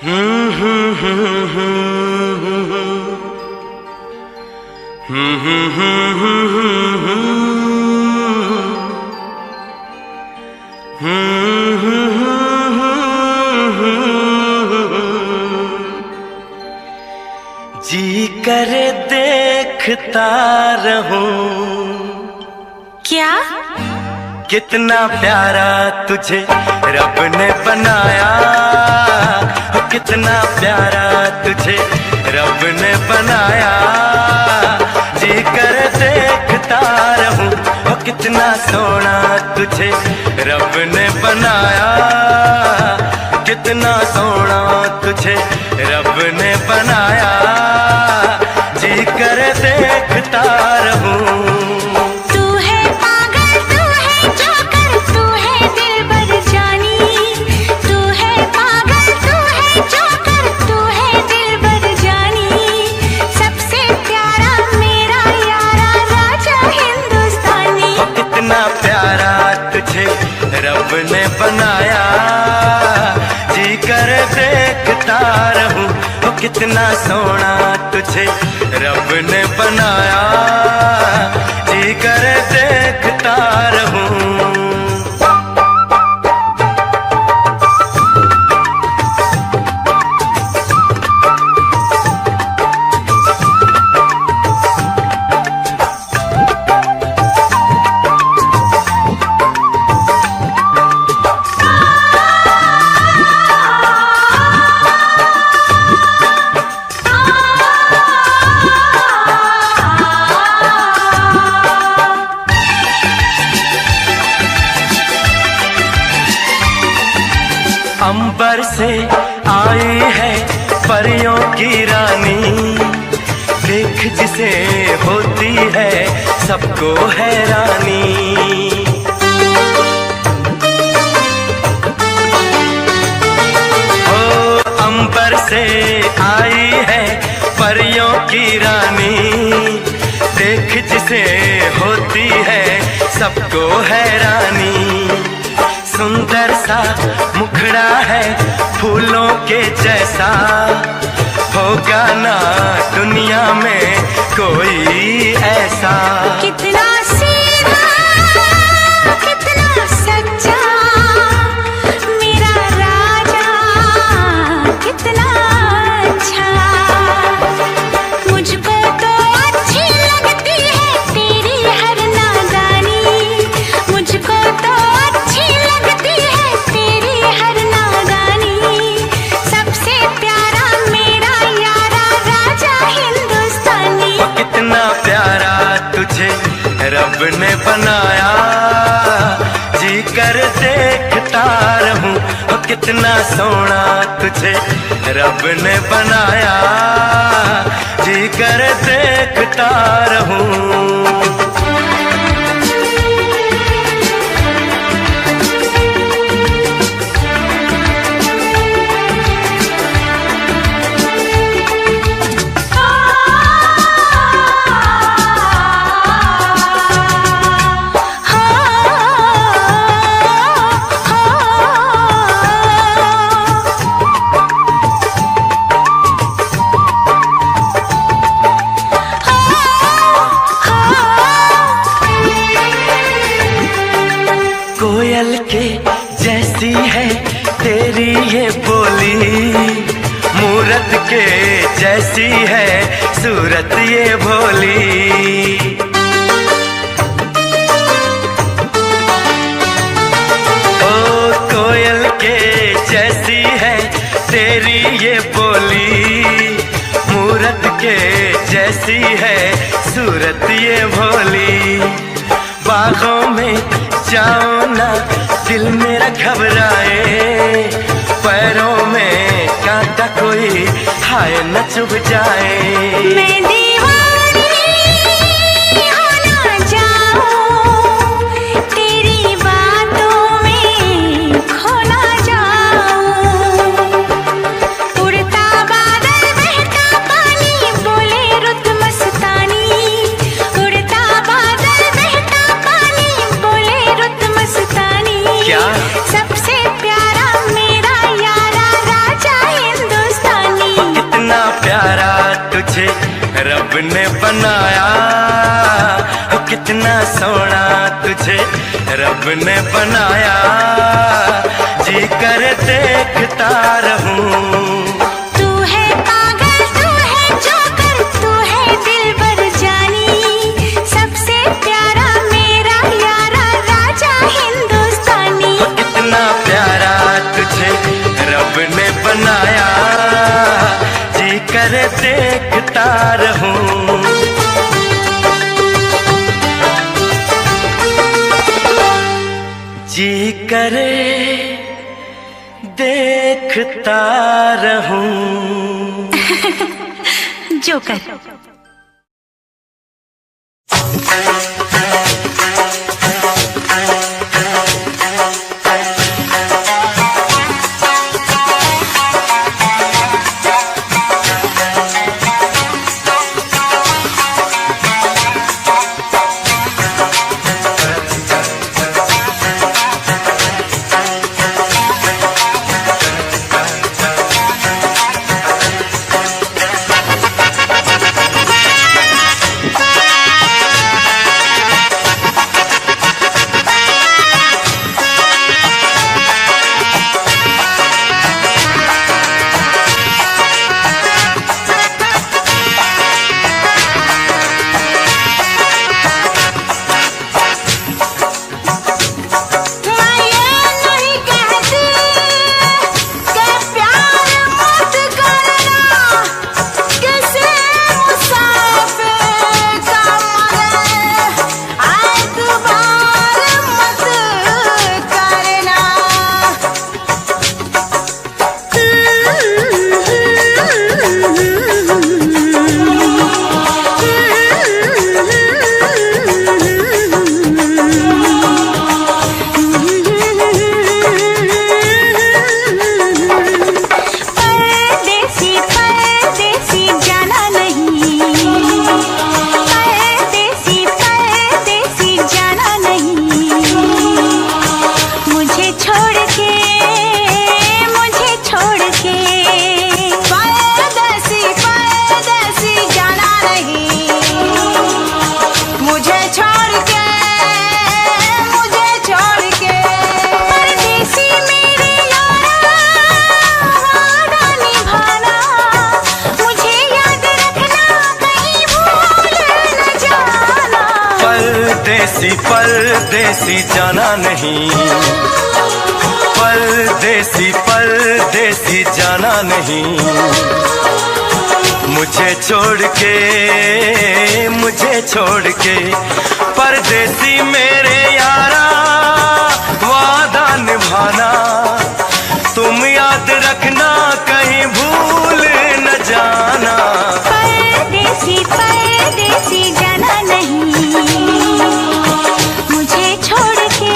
जी करे देखता रहूं। क्या? कितना प्यारा तुझे रब ने बनाया, कितना प्यारा तुझे रब ने बनाया। जी कर देखता रहूं, कितना सोना तुझे रब ने बनाया, कितना सोना तुझे रब ने बनाया। जी कर देखता रहूं। रब ने बनाया, जी कर देखता रहूं, कितना सोना तुझे रब ने बनाया। जी कर देखता रहूं। अंबर से आई है परियों की रानी, देख जिसे होती है सबको हैरानी। ओ अंबर से आई है परियों की रानी, देख जिसे होती है सबको हैरानी। सुंदर सा मुखड़ा है फूलों के जैसा, होगा ना दुनिया में कोई ऐसा। कितना सीधा, कितना सच्चा मेरा राजा, कितना अच्छा। मुझको तो अच्छी लगती है तेरी हर नादानी, मुझको तो रब ने बनाया। जी कर देखता रहूं, कितना सोना तुझे रब ने बनाया। जी कर देखता रहूं। कोयल के जैसी है तेरी ये बोली, मूरत के जैसी है सूरत ये भोली। ओ कोयल के जैसी है तेरी ये बोली, मूरत के जैसी है सूरत ये भोली। बागों में जाओ ना दिल मेरा घबराए, पैरों में कांटा कोई हाय न चुभ जाए। मैं दीवानी हो ना जाऊं, तेरी बातों में खो ना जाऊं। उड़ता बादल बहता पानी बोले रुत मस्तानी, उड़ता बादल बहता पानी बोले रुत मस्तानी। क्या? सबसे प्यारा मेरा यारा राजा हिंदुस्तानी। तुझे रब ने बनाया, कितना सोना तुझे रब ने बनाया, जी कर देखता रहूं। तू है पागल, तू है जोकर, तू है दिलबर जानी, सबसे प्यारा मेरा यारा राजा हिंदुस्तानी। कितना प्यारा तुझे रब ने बनाया, जी कर देखता रहूं। जी करे देखता रहूं। जोकर। परदेसी जाना नहीं, परदेसी परदेसी जाना नहीं, मुझे छोड़ के परदेसी मेरे यारा वादा निभाना, तुम याद रखना कहीं भूल न जाना। परदेसी परदेसी जाना नहीं, मुझे छोड़ के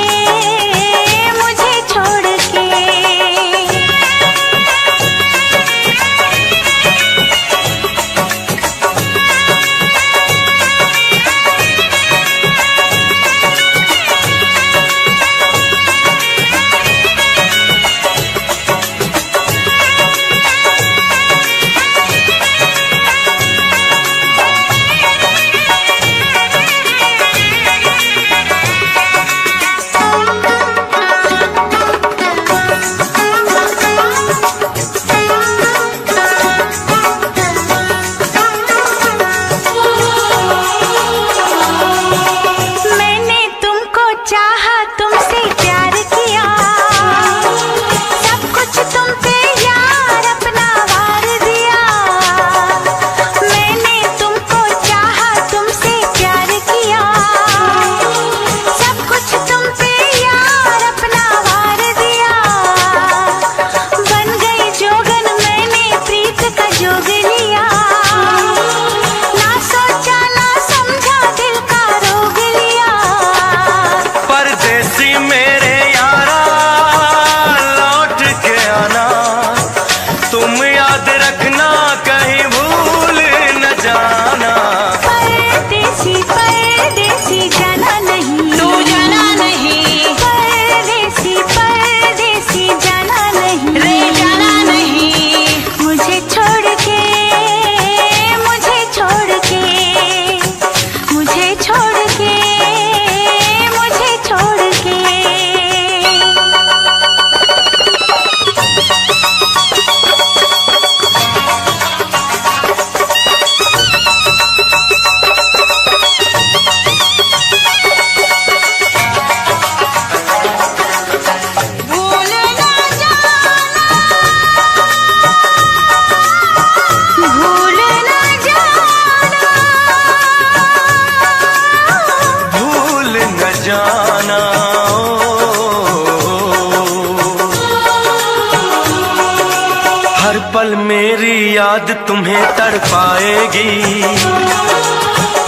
हर पल मेरी याद तुम्हें तड़पाएगी,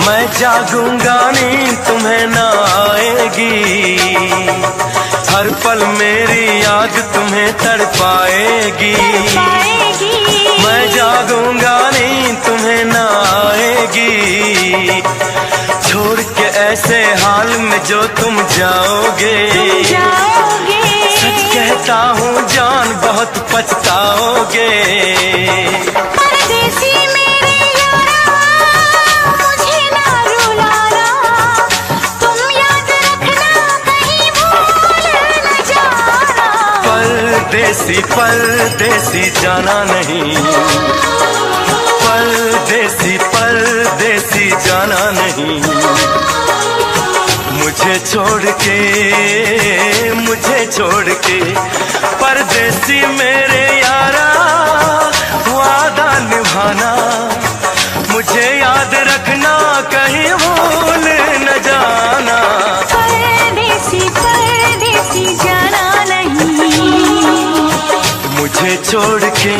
मैं जागूंगा नींद तुम्हें ना आएगी। हर पल मेरी याद तुम्हें तड़पाएगी, मैं जागूंगा नींद तुम्हें ना आएगी। छोड़ के ऐसे हाल में जो तुम जाओगे, सच कहता हूँ जान बहुत पछताओगे। परदेसी मेरे यारा, मुझे ना रुलाना, तुम याद रखना कहीं भूल न जाना। परदेसी परदेसी जाना नहीं, परदेसी परदेसी जाना नहीं। मुझे छोड़ के परदेसी मेरे यारा, वादा निभाना, मुझे याद रखना कहीं भूल न जाना। परदेसी परदेसी जाना नहीं, मुझे छोड़ के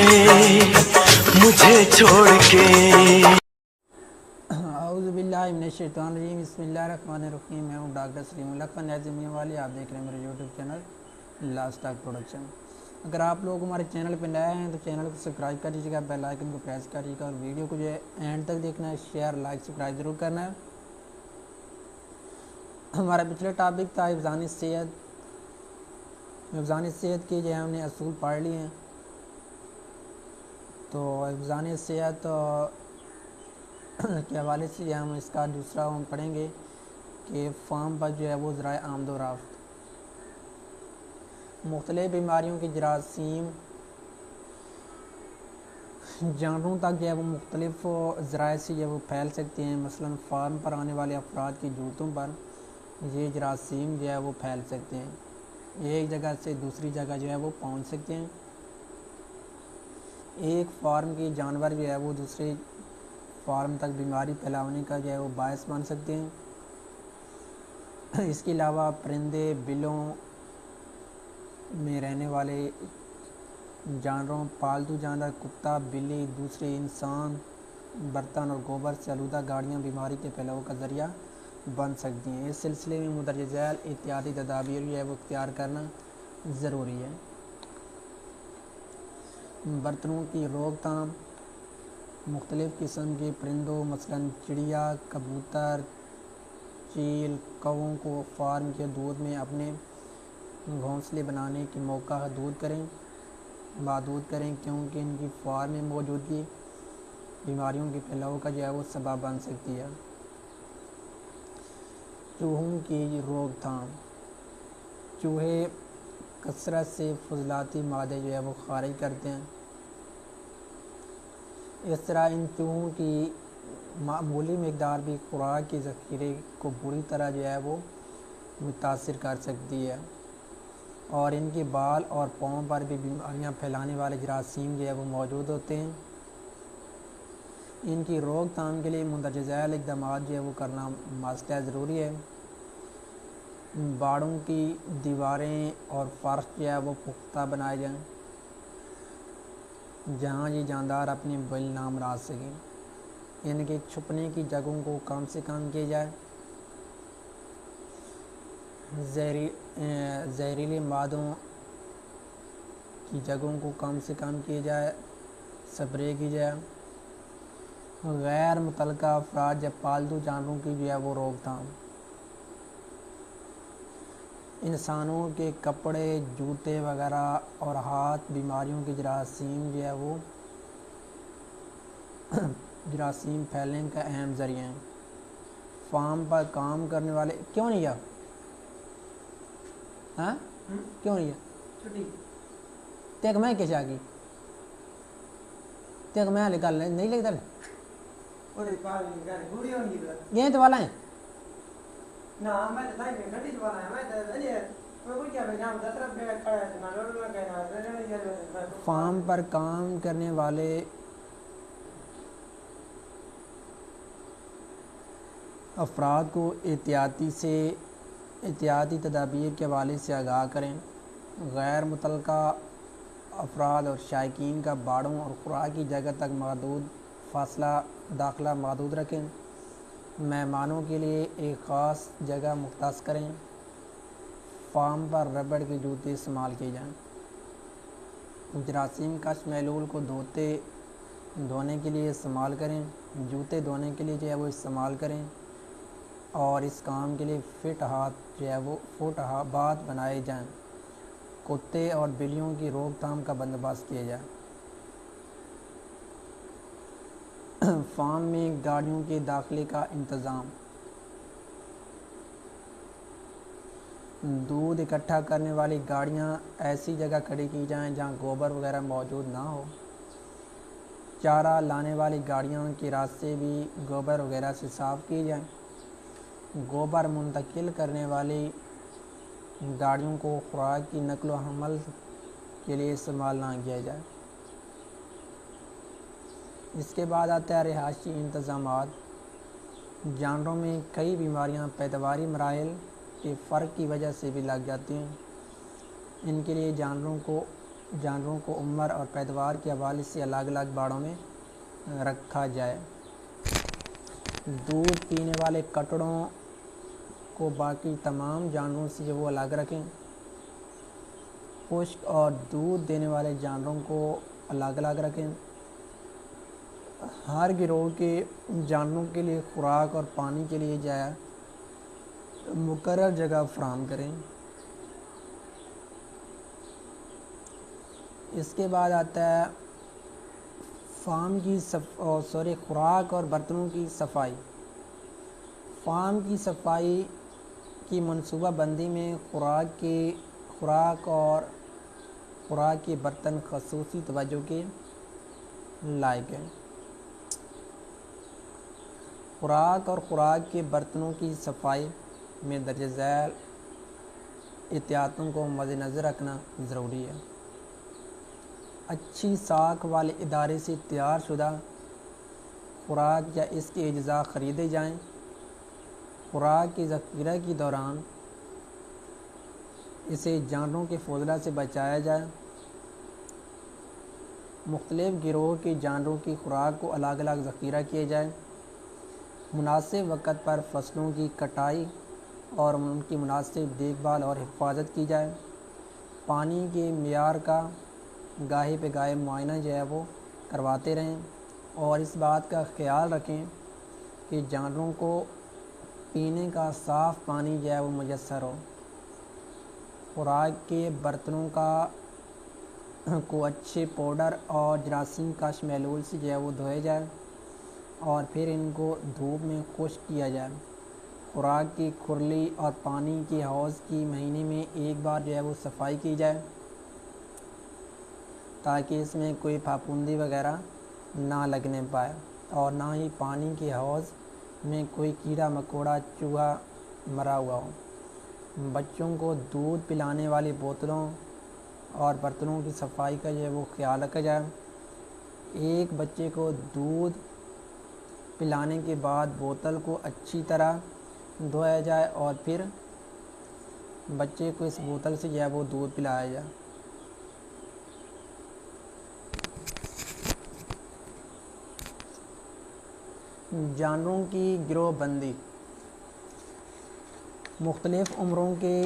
औज़ुबिल्लाहिमिनश्शैतानिर्रजीम, बिस्मिल्लाहिर्रहमानिर्रहीम। मैं हूँ डॉक्टर सलीमुल्लाह खान न्याज़िमिया वाली। आप देख रहे हैं मेरे YouTube channel last talk production. अगर आप लोग हमारे चैनल पर नए हैं तो चैनल को सब्सक्राइब कर दीजिएगा, बेल आइकन को प्रेस कर दीजिएगा और वीडियो को जो है एंड तक देखना है, शेयर लाइक सब्सक्राइब ज़रूर करना है। हमारा पिछले टॉपिक था हिफ़्ज़ान सेहत। हिफ़्ज़ान सेहत के जो है हमने असूल पढ़ लिए हैं। तो हिफ़्ज़ान सेहत के हवाले से हम इसका दूसरा हम पढ़ेंगे कि फार्म पर जो है वो ज़राए आमदोरफ्त, मुख्तलिफ़ बीमारियों के जरासीम जानवरों तक जो है वो मुख्तलिफ़ ज़राए से जो है वो फैल सकते हैं। मसलन फार्म पर आने वाले अफराद की जूतों पर ये जरासीम जो है वो फैल सकते हैं, एक जगह से दूसरी जगह जो है वो पहुंच सकते हैं। एक फार्म के जानवर जो है वो दूसरे फार्म तक बीमारी फैलाने का जो है वो बायस बन सकते हैं। इसके अलावा परिंदे, बिलों में रहने वाले जानवरों, पालतू जानवर, कुत्ता, बिल्ली, दूसरे इंसान, बर्तन और गोबर से आलूदा गाड़ियाँ बीमारी के फैलाव का ज़रिया बन सकती हैं। इस सिलसिले में मुंदरजा झैल एहतियाती तदाबीर जो है वो इख्तियार करना ज़रूरी है। बर्तनों की रोकथाम, मुख्तलिफ़ किस्म के परिंदों मसलन चिड़िया, कबूतर, चील, कौवों को फार्म के दूध में अपने घोंसले बनाने के मौका महदूद करें क्योंकि इनकी फार्म में मौजूदगी बीमारियों के फैलाव का जो है वो सबब बन सकती है। चूहों की रोकथाम, चूहे कसरत से फजलाती मादे जो है वो खारिज करते हैं। इस तरह इन चूहों की मामूली मकदार भी खुराक के ज़ख़ीरे को बुरी तरह जो है वो मुतासिर कर सकती है और इनके बाल और पाँव पर भी बीमारियां फैलाने वाले जरासीम जो है वो मौजूद होते हैं। इनकी रोकथाम के लिए मुंदरजा झैल इक़दाम जो है वो करना मस्ट है, ज़रूरी है। बाड़ों की दीवारें और फर्श जो है वो पुख्ता बनाए जाएं जहाँ ये जानदार अपने बिल ना मरा सकें। इनके छुपने की जगहों को कम से कम किया जाए। जहरीले मादों की जगहों को कम से कम किया जाए, स्प्रे की जाए। गैर मुतल्लका अफराद या पालतू जानवरों की जो है वो रोकथाम, इंसानों के कपड़े, जूते वगैरह और हाथ बीमारियों के जरासीम जो है वो जरासीम फैलने का अहम ज़रिया है। फार्म पर काम करने वाले क्यों नहीं गया? हाँ क्यों नहीं गया? छुट्टी तेक मैं कैसे आ गई? तेक मैं निकाल नहीं लगता ये तो वाला है ना मैं तो नहीं गड्डी वाला है मैं तो अरे मैं कोई क्या मैं नाम 10 रुपए खड़ा है ना रोड में कहना फार्म पर काम करने वाले अफराद को एहतियाती तदाबीर के हवाले से आगाह करें। गैर मुतल्लका अफराद और शायकीन का बाड़ों और खुराक की जगह तक महदूद फासला दाखिला महदूद रखें। मेहमानों के लिए एक ख़ास जगह मुख्तस करें। फार्म पर रबड़ के जूते इस्तेमाल किए जाएं। जरासीम कश महलूल को धोने के लिए इस्तेमाल करें। जूते धोने के लिए जो है वो इस्तेमाल करें और इस काम के लिए फिट हाथ जो है वो फुट हाथ बनाए जाएं। कुत्ते और बिल्लियों की रोकथाम का बंदोबस्त किया जाए। फार्म में गाड़ियों के दाखिले का इंतज़ाम। दूध इकट्ठा करने वाली गाड़ियां ऐसी जगह खड़ी की जाएं जहां गोबर वगैरह मौजूद ना हो। चारा लाने वाली गाड़ियों के रास्ते भी गोबर वगैरह से साफ़ किए जाएं। गोबर मुंतकिल करने वाली गाड़ियों को खुराक की नकल व हमल के लिए इस्तेमाल ना किया जाए। इसके बाद आता है रिहायशी इंतज़ामात। जानवरों में कई बीमारियां पैदावारी मराहल के फ़र्क की वजह से भी लग जाती हैं। इनके लिए जानवरों को उम्र और पैदावार के हवाले से अलग अलग बाड़ों में रखा जाए। दूध पीने वाले कटड़ों को बाकी तमाम जानवरों से वो अलग रखें। खुश्क और दूध देने वाले जानवरों को अलग अलग रखें। हर गिरोह के जानवरों के लिए खुराक और पानी के लिए जाए मुकर्रर जगह फराहम करें। इसके बाद आता है फार्म की खुराक और बर्तनों की सफाई। फार्म की सफाई की मनसूबाबंदी में खुराक और खुराक के बर्तन खसूसी तवज्जो के लायक हैं। खुराक और खुराक के बर्तनों की सफाई में दर्ज झैल एहतियातों को मद्देनज़र रखना ज़रूरी है। अच्छी साख वाले इदारे से तैयार शुदा खुराक या इसके अज्जा ख़रीदे जाएं। खुराक के ज़ख़ीरा के दौरान इसे जानवरों के फौजला से बचाया जाए। मुख्तलिफ़ गिरोह के जानवरों की खुराक को अलग अलग ज़ख़ीरा किया जाए। मुनासिब वक़्त पर फसलों की कटाई और उनकी मुनासिब देखभाल और हिफाजत की जाए। पानी के मियार का गाहे पे गाहे मुआयना जो है वो करवाते रहें और इस बात का ख्याल रखें कि जानवरों को पीने का साफ़ पानी जो है वो मुयस्सर हो। खुराक के बर्तनों को अच्छे पाउडर और जरासीम कश महलूल से जो है वो धोया जाए और फिर इनको धूप में खुश्क किया जाए। खुराक की खुरली और पानी के हौज़ की महीने में एक बार जो है वो सफाई की जाए ताकि इसमें कोई फाफूंदी वगैरह ना लगने पाए और ना ही पानी के हौज़ में कोई कीड़ा मकोड़ा चूहा मरा हुआ हो। बच्चों को दूध पिलाने वाली बोतलों और बर्तनों की सफाई का जो है वो ख्याल रखा जाए। एक बच्चे को दूध पिलाने के बाद बोतल को अच्छी तरह धोया जाए और फिर बच्चे को इस बोतल से जो है वो दूध पिलाया जाए। जानवरों की गिरोहबंदी। मुख्तलिफ़ उम्रों के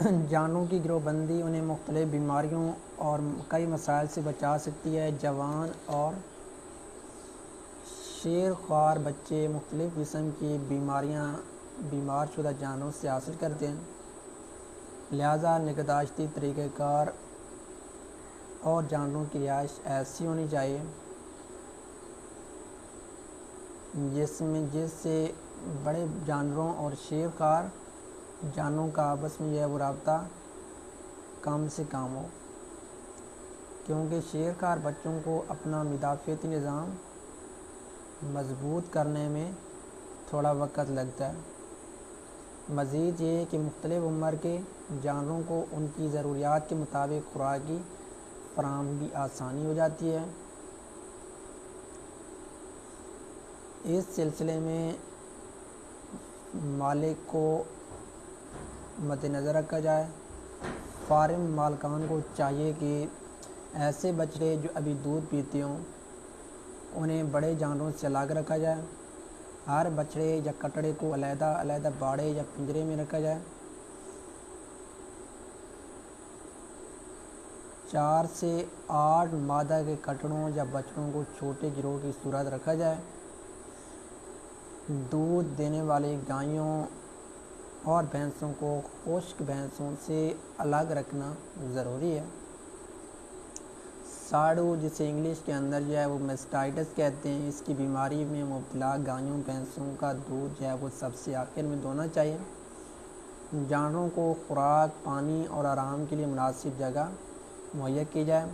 जानवरों की गिरोहबंदी उन्हें मुख्तलिफ़ बीमारियों और कई मसाइल से बचा सकती है। जवान और शेरख्वार बच्चे मुख्तलिफ़ किस्म की बीमार शुदा जानवरों से हासिल करते हैं। लिहाजा निगहदाश्ती तरीक़ाकार और जानवरों की रिहाइश ऐसी होनी चाहिए जिससे बड़े जानवरों और शेरख्वार जानवरों का आपस में यह रब्ता कम से कम हो, क्योंकि शेरख्वार बच्चों को अपना मुदाफ़ाती निज़ाम मज़बूत करने में थोड़ा वक़्त लगता है। मज़ीद ये कि मुख्तलिफ़ उम्र के जानवरों को उनकी ज़रूरियात के मुताबिक खुराक की फराहमी की आसानी हो जाती है। इस सिलसिले में मालिक को मद्देनज़र रखा जाए। फार्म मालकान को चाहिए कि ऐसे बछड़े जो अभी दूध पीते हों उन्हें बड़े जानवरों से अलग रखा जाए। हर बछड़े या कटड़े को अलहदा अलहदा बाड़े या पिंजरे में रखा जाए। 4 से 8 मादा के कटड़ों या बछड़ों को छोटे गिरोह की सूरत रखा जाए। दूध देने वाली गायों और भैंसों को खुश्क भैंसों से अलग रखना ज़रूरी है। साड़ू, जिसे इंग्लिश के अंदर जो है वो मेस्टाइटिस कहते हैं, इसकी बीमारी में मुब्तला गायों भैंसों का दूध जो है वो सबसे आखिर में दोना चाहिए। जानवरों को खुराक, पानी और आराम के लिए मुनासिब जगह मुहैया की जाए।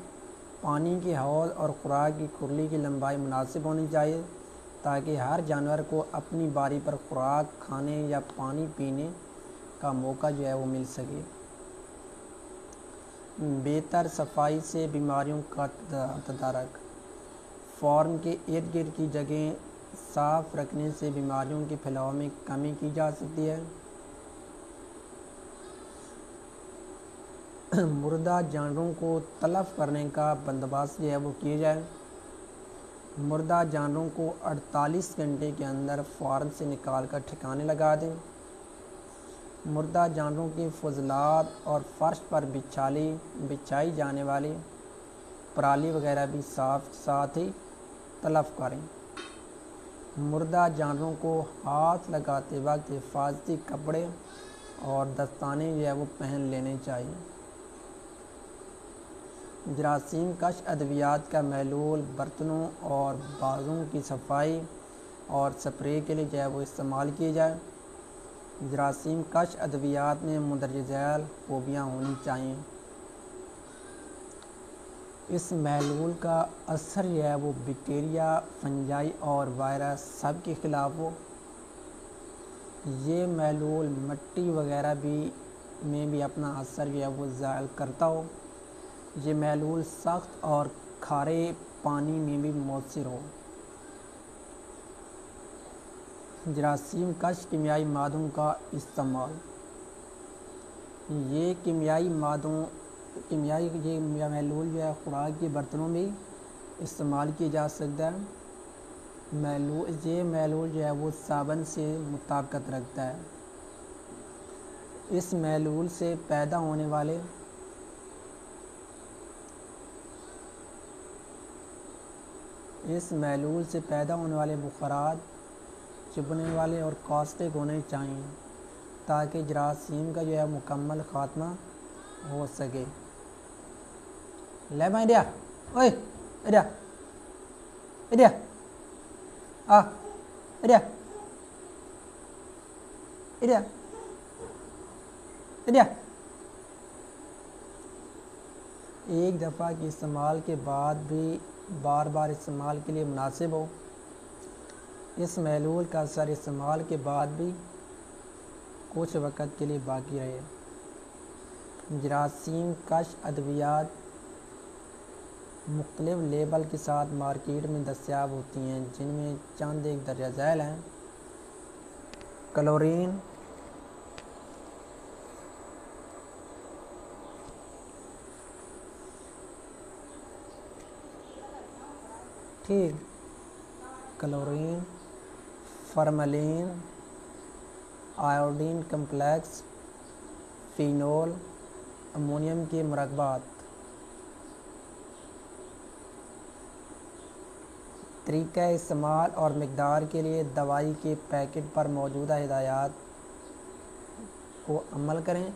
पानी की हौज और खुराक की खुरली की लंबाई मुनासिब होनी चाहिए ताकि हर जानवर को अपनी बारी पर खुराक खाने या पानी पीने का मौका जो है वो मिल सके। बेहतर सफाई से बीमारियों का तदारक। फार्म के इर्द गिर्द की जगह साफ रखने से बीमारियों के फैलाव में कमी की जा सकती है। मुर्दा जानवरों को तलफ करने का बंदोबस्त जो है वो किया जाए। मुर्दा जानवरों को 48 घंटे के अंदर फार्म से निकाल कर ठिकाने लगा दें। मुर्दा जानवरों के फजलात और फर्श पर बिछाई जाने वाली पराली वगैरह भी साथ ही तलफ करें। मुर्दा जानवरों को हाथ लगाते वक्त हिफाजती कपड़े और दस्ताने जो है वो पहन लेने चाहिए। जरासीम कश अद्वियात का महलूल बर्तनों और बाजों की सफाई और स्प्रे के लिए जो है वो इस्तेमाल किया जाए। जरासीम कश अद्वियात में मुंदरज झैल खूबियाँ होनी चाहिए। इस महलूल का असर जो है वो बैक्टीरिया, फंजाई और वायरस सब के ख़िलाफ़ हो। ये महलूल मिट्टी वगैरह में भी अपना असर जो है वो ज़ायल करता हो। ये महलूल सख्त और खारे पानी में भी मौसर हो। जरासीम कश कीमियाई मादों का इस्तेमाल। ये महलूल जो है खुराक के बर्तनों में इस्तेमाल किया जा सकता है। ये महलूल जो है वो साबुन से मुताबिकत रखता है। इस महलूल से पैदा होने वाले बुखारात चुभने वाले और कॉस्टिक होने चाहिए ताकि जरासीम का जो है मुकम्मल ख़ात्मा हो सके। ले मैं इंडिया, ओए इंडिया, इंडिया, आ इंडिया, इंडिया, इंडिया। एक दफ़ा के इस्तेमाल के बाद भी बार बार इस्तेमाल के लिए मुनासिब हो। इस महलूल का असर इस्तेमाल के बाद भी कुछ वक़्त के लिए बाकी रहे। जरासीम कश अद्वियात मुख्तलिफ लेबल के साथ मार्केट में दस्तयाब होती हैं, जिनमें चंद एक दर्जा झैल हैं। Chlorine, chlorine, formalin, iodine complex, phenol, ammonium के मुरक्बात। तरीक़ा इस्तेमाल और मकदार के लिए दवाई के पैकेट पर मौजूदा हिदायत को अमल करें।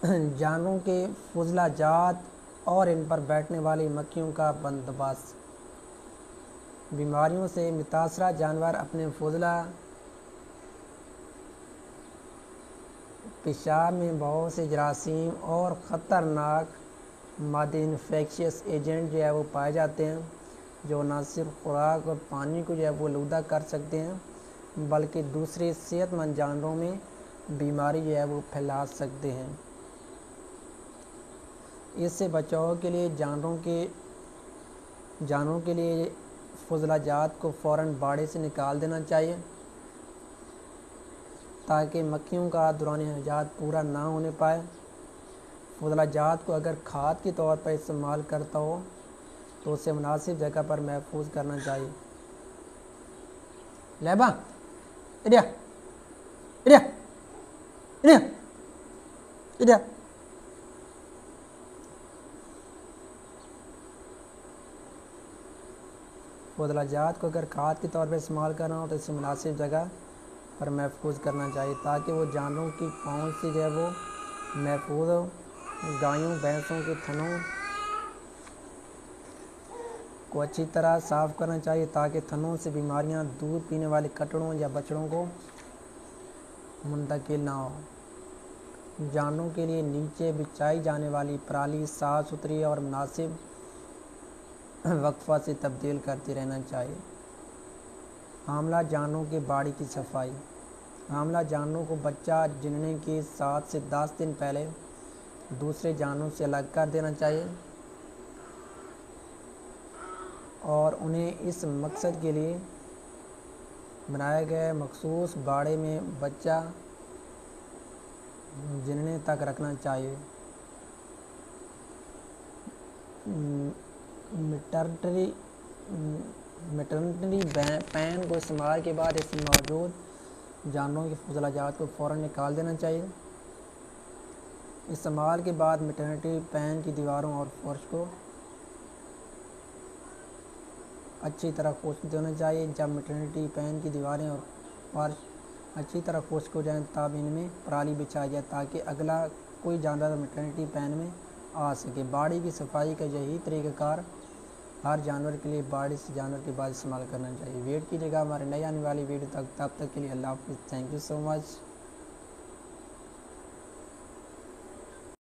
जानवरों के फजला जात और इन पर बैठने वाली मक्खियों का बंदोबस्त। बीमारियों से मुतासरा जानवर अपने फजला पेशाब में बहुत से जरासीम और ख़तरनाक मादे इन्फेक्शियस एजेंट जो है वो पाए जाते हैं, जो न सिर्फ खुराक और पानी को जो है वो आलूदा कर सकते हैं बल्कि दूसरे सेहतमंद जानवरों में बीमारी जो है वो फैला सकते हैं। इससे बचाव के लिए जानवरों के लिए फजलाजात को फ़ौरन बाड़े से निकाल देना चाहिए ताकि मक्खियों का दौरान हयात पूरा ना होने पाए। फजलाजात को अगर खाद के तौर पर इस्तेमाल करता हो तो उसे मुनासिब जगह पर महफूज करना चाहिए। लेबा इडिया इडिया इडिया इडिया फजलाजात को अगर खाद के तौर पर इस्तेमाल करना हो तो इसे मुनासिब जगह पर महफूज करना चाहिए ताकि वो जानवरों की पहुंच से जो है वो महफूज हो। गायों भैंसों के थनों को अच्छी तरह साफ़ करना चाहिए ताकि थनों से बीमारियां दूध पीने वाले कटड़ों या बछड़ों को मुंतकिल ना हो। जानवरों के लिए नीचे बिछाई जाने वाली पराली साफ़ सुथरी और मुनासिब वक्फा से तब्दील करते रहना चाहिए। हामला जानवरों के बाड़ी की सफाई। हामला जानवरों को बच्चा जनने के 7 से 10 दिन पहले दूसरे जानवरों से अलग कर देना चाहिए और उन्हें इस मकसद के लिए बनाए गए मखसूस बाड़े में बच्चा जनने तक रखना चाहिए। मैटरनिटी पैन को इस्तेमाल के बाद इसमें मौजूद जानवरों की फजलाजात को फ़ौरन निकाल देना चाहिए। इस्तेमाल के बाद मैटरनिटी पैन की दीवारों और फर्श को अच्छी तरह खुश्क देना चाहिए। जब मैटरनिटी पैन की दीवारें और फर्श अच्छी तरह खुश्क हो जाएं तब इनमें पराली बिछाई जाए ताकि अगला कोई जानवर मैटरनिटी पैन में आ सके। बाड़ी की सफाई का यही तरीक़ाकार हर जानवर के लिए बाड़ी से जानवर के बाद इस्तेमाल करना चाहिए। वेट कीजिएगा हमारे नई आने वाली वीडियो तक। तब तक के लिए अल्लाह हाफ़िज़। Thank you so much.